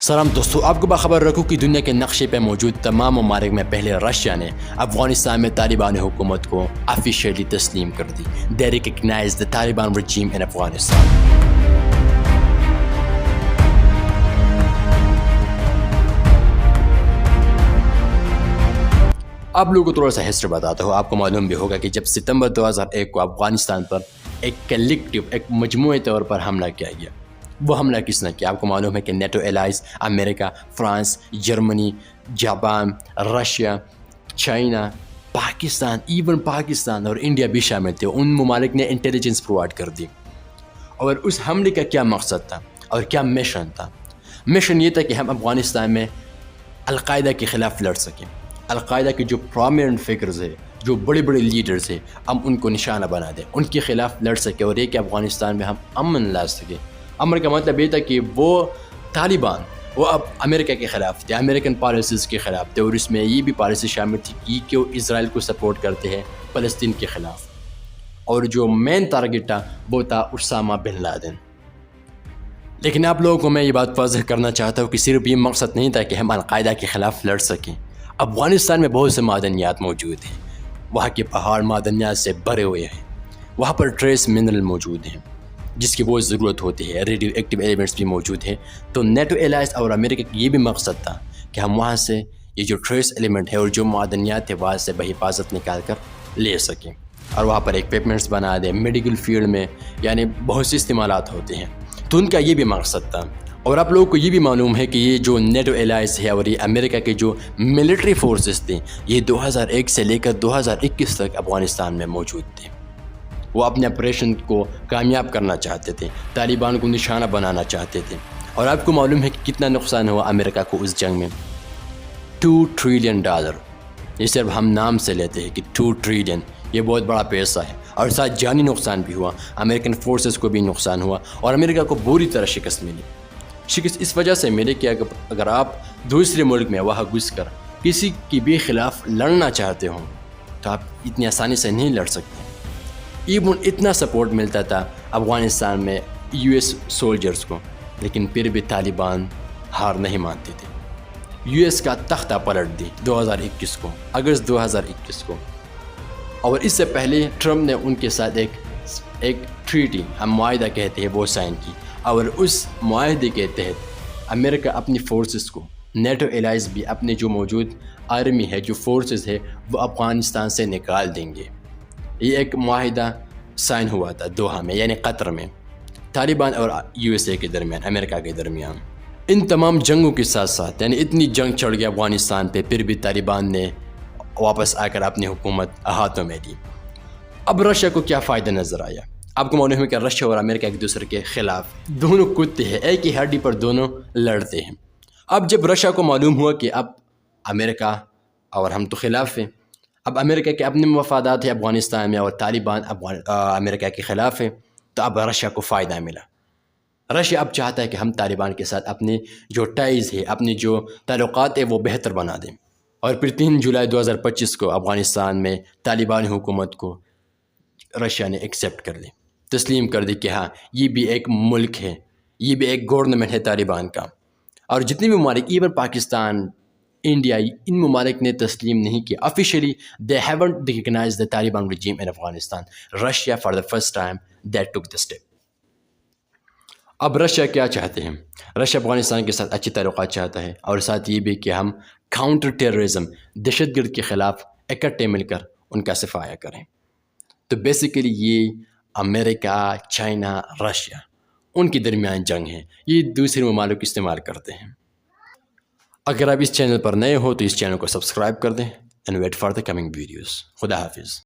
سلام دوستو، آپ کو باخبر رکھوں کہ دنیا کے نقشے پہ موجود تمام ممالک میں پہلے رشیا نے افغانستان میں طالبان حکومت کو آفیشیلی تسلیم کر دی. They recognize the Taliban regime in Afghanistan. آپ لوگوں کو تھوڑا سا ہسٹری بتاتا ہوں. آپ کو معلوم بھی ہوگا کہ جب ستمبر 2001 کو افغانستان پر ایک کلیکٹیو، ایک مجموعی طور پر حملہ کیا گیا. وہ حملہ کس نے کیا؟ آپ کو معلوم ہے کہ نیٹو الائز امریکہ، France, Germany, Japan, Russia, China, Pakistan, even Pakistan اور انڈیا بھی شامل تھے. ان ممالک نے انٹیلیجنس پرووائڈ کر دی. اور اس حملے کا کیا مقصد تھا اور کیا مشن تھا؟ مشن یہ تھا کہ ہم افغانستان میں القاعدہ کے خلاف لڑ سکیں. القاعدہ کے جو پرومیننٹ فگرز ہیں، جو بڑے بڑے لیڈرز ہیں، ہم ان کو نشانہ بنا دیں، ان کے خلاف لڑ سکیں اور یہ کہ افغانستان میں ہم امن لا سکیں. امن کا مطلب یہ تھا کہ وہ طالبان وہ اب امریکہ کے خلاف تھے، امریکن پالیسیز کے خلاف تھے، اور اس میں یہ بھی پالیسی شامل تھی کہ وہ اسرائیل کو سپورٹ کرتے ہیں فلسطین کے خلاف. اور جو مین ٹارگٹ تھا وہ تھا اسامہ بن لادن. لیکن آپ لوگوں کو میں یہ بات واضح کرنا چاہتا ہوں کہ صرف یہ مقصد نہیں تھا کہ ہم القاعدہ کے خلاف لڑ سکیں. افغانستان میں بہت سے معدنیات موجود ہیں، وہاں کے پہاڑ معدنیات سے بھرے ہوئے ہیں، وہاں پر ٹریس منرل موجود ہیں جس کی بہت ضرورت ہوتی ہے، ریڈیو ایکٹیو ایلیمنٹس بھی موجود ہیں. تو نیٹو الائز اور امریکہ کی یہ بھی مقصد تھا کہ ہم وہاں سے یہ جو ٹریس ایلیمنٹ ہے اور جو معدنیات ہے وہاں سے بحفاظت نکال کر لے سکیں اور وہاں پر ایک ویپنس بنا دیں. میڈیکل فیلڈ میں یعنی بہت سے استعمالات ہوتے ہیں، تو ان کا یہ بھی مقصد تھا. اور آپ لوگوں کو یہ بھی معلوم ہے کہ یہ جو نیٹو الائز ہے اور یہ امریکہ کے جو ملٹری فورسز تھے، یہ 2001 سے لے کر 2021 تک افغانستان میں موجود تھے. وہ اپنے آپریشن کو کامیاب کرنا چاہتے تھے، طالبان کو نشانہ بنانا چاہتے تھے. اور آپ کو معلوم ہے کہ کتنا نقصان ہوا امریکہ کو اس جنگ میں؟ $2 ٹریلین. یہ صرف ہم نام سے لیتے ہیں کہ 2 ٹریلین، یہ بہت بڑا پیسہ ہے. اور ساتھ جانی نقصان بھی ہوا، امریکن فورسز کو بھی نقصان ہوا اور امریکہ کو بری طرح شکست ملی. شکست اس وجہ سے ملی کہ اگر آپ دوسرے ملک میں وہاں گھس کر کسی کے بھی خلاف لڑنا چاہتے ہوں تو آپ اتنی آسانی سے نہیں لڑ سکتے. ایون اتنا سپورٹ ملتا تھا افغانستان میں US سولجرز کو، لیکن پھر بھی طالبان ہار نہیں مانتے تھے. US کا تختہ پلٹ دی 2021 کو، اگست 2021 کو. اور اس سے پہلے ٹرمپ نے ان کے ساتھ ایک ٹریٹی، ہم معاہدہ کہتے ہیں، وہ سائن کی. اور اس معاہدے کے تحت امریکہ اپنی فورسز کو، نیٹو الائز بھی اپنے جو موجود آرمی ہے، جو فورسز ہے، وہ افغانستان سے نکال دیں گے. یہ ایک معاہدہ سائن ہوا تھا دوحہ میں، یعنی قطر میں، طالبان اور USA کے درمیان، امریکہ کے درمیان. ان تمام جنگوں کے ساتھ ساتھ یعنی اتنی جنگ چڑھ گیا افغانستان پہ، پھر بھی طالبان نے واپس آ کر اپنی حکومت ہاتھوں میں لی. اب رشیا کو کیا فائدہ نظر آیا؟ آپ کو معلوم ہے کہ رشیا اور امریکہ ایک دوسرے کے خلاف دونوں کتے ہیں، ایک ہی ہڈی پر دونوں لڑتے ہیں. اب جب رشیا کو معلوم ہوا کہ اب امریکہ اور ہم تو خلاف ہیں، اب امریکہ کے اپنے مفادات ہیں افغانستان میں اور طالبان امریکہ کے خلاف ہیں، تو اب رشیا کو فائدہ ملا. رشیا اب چاہتا ہے کہ ہم طالبان کے ساتھ اپنے جو ٹائز ہے، اپنی جو تعلقات ہیں، وہ بہتر بنا دیں. اور پھر 3 جولائی 2025 کو افغانستان میں طالبان حکومت کو رشیا نے ایکسیپٹ کر لی، تسلیم کر دی کہ ہاں یہ بھی ایک ملک ہے، یہ بھی ایک گورنمنٹ ہے طالبان کا. اور جتنے بھی ممالک، ایون پاکستان، انڈیا، ان ممالک نے تسلیم نہیں کیا officially. They haven't recognize the Taliban regime in Afghanistan. Russia for the first time that took the step. اب رشیا کیا چاہتے ہیں؟ رشیا افغانستان کے ساتھ اچھی تعلقات چاہتا ہے، اور ساتھ یہ بھی کہ ہم کاؤنٹر ٹیررزم، دہشت گرد کے خلاف اکٹھے مل کر ان کا صفایا کریں. تو بیسیکلی یہ امریکہ، چائنا، رشیا، ان کے درمیان جنگ ہے. یہ دوسرے ممالک استعمال کرتے ہیں. اگر آپ اس چینل پر نئے ہو تو اس چینل کو سبسکرائب کر دیں and wait for the coming videos. خدا حافظ.